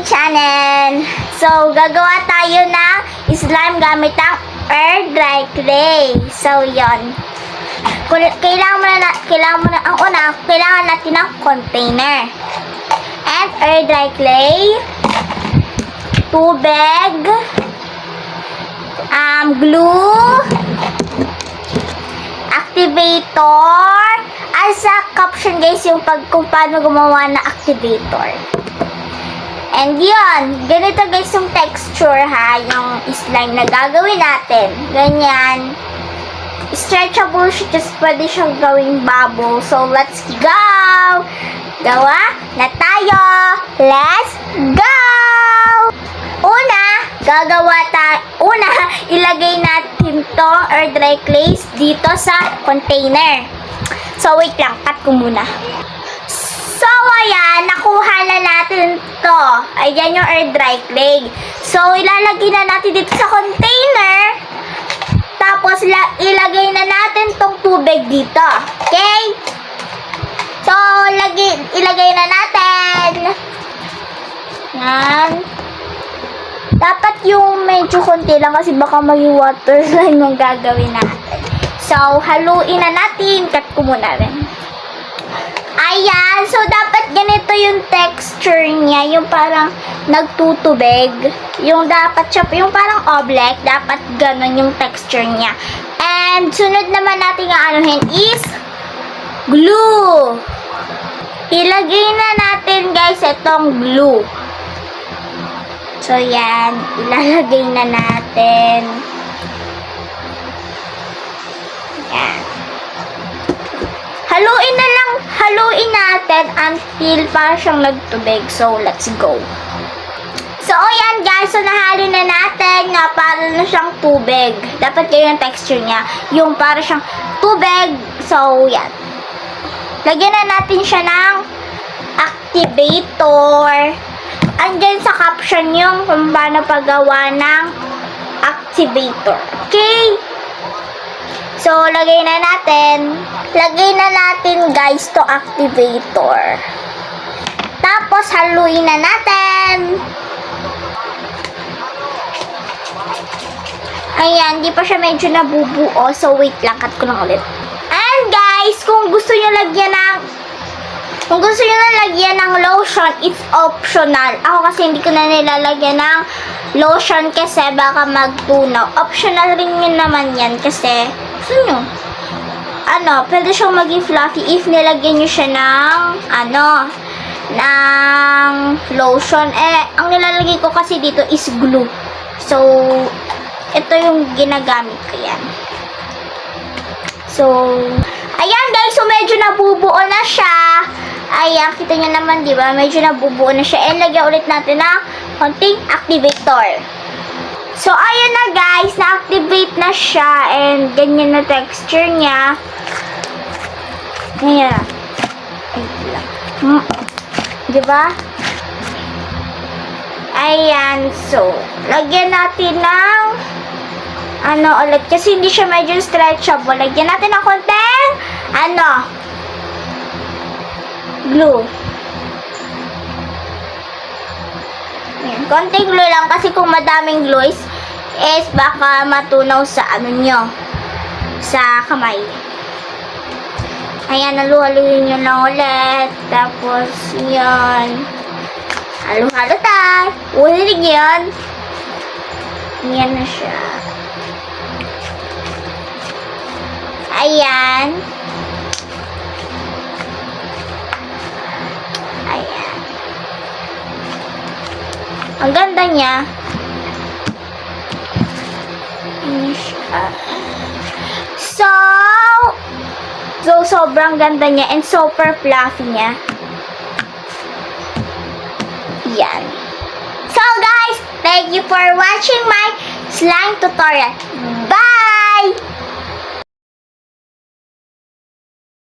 channel! So, gagawa tayo ng slime gamit ang air dry clay. So, yon. Kailangan natin ng container. And air dry clay, tubig, glue, activator, sa caption guys yung kung paano gumawa ng activator. And yun, ganito guys yung texture ha, yung slime na gagawin natin. Ganyan. Stretchable siya, just pwede siyang gawing bubble. So, let's go! Gawa na tayo! Let's go! Una, ilagay natin tong air dry clay dito sa container. So, wait lang. Cut ko muna. So, ayan. Nakuha na natin to. Ayan yung air dry clay. So, ilalagay na natin dito sa container. Tapos, ilagay na natin tong tubig dito. Okay? So, ilagay na natin. Yan. Dapat yung medyo konti lang kasi baka maging water slime yung gagawin natin. So, haluin na natin. Cut ko muna rin. Ayan. So, dapat ganito yung texture niya. Yung parang nagtutubig. Yung dapat siya, yung parang oblek. Dapat ganun yung texture niya. And, sunod naman natin ang anuhin is glue. Ilagay na natin guys itong glue. So, yan. Ilalagay na natin. Yan. Haluin natin until parang siyang nagtubig. So, let's go. So, yan guys. So, nahalo na natin na parang na siyang tubig. Dapat kayo yung texture niya. Yung parang siyang tubig. So, yan. Lagyan na natin siya ng activator. Andyan sa caption yung kung paano paggawa ng activator. Okay? So, lagay na natin. Lagay na natin guys to activator. Tapos, haluin na natin. Ayan, di pa siya medyo nabubuo. So, wait lang. Cut ko lang ulit. And guys, kung gusto nyo lagyan ng lotion, it's optional. Ako kasi hindi ko na nilalagyan ng lotion kasi baka magtunaw. Optional rin yun naman yan kasi gusto nyo. Pwede siyang maging fluffy if nilagyan nyo siya ng lotion. Ang nilalagay ko kasi dito is glue. So, ito yung ginagamit ko yan. So, ayan guys, so medyo nabubuo na siya. Ayan, kita nyo naman, di ba? Medyo nabubuo na siya. And lagyan ulit natin ng konting activator. So, ayan na guys, na-activate na siya. And ganyan na texture niya. Ganyan na. Di ba? Ayan, so, lagyan natin ng ulit, kasi hindi siya medyo stretchable. Lagyan natin ng konting glue. Ayan, konting glue lang kasi kung madaming glue is baka matunaw sa sa kamay. Ayan, halu-haluin nyo lang ulit. Tapos, yan. Halo-halo tayo. Ulitin yan. Yan na siya. Ayan. Ayan. Ang ganda niya. Ayan siya. So, sobrang ganda niya and super fluffy niya. Yan. So, guys, thank you for watching my slime tutorial.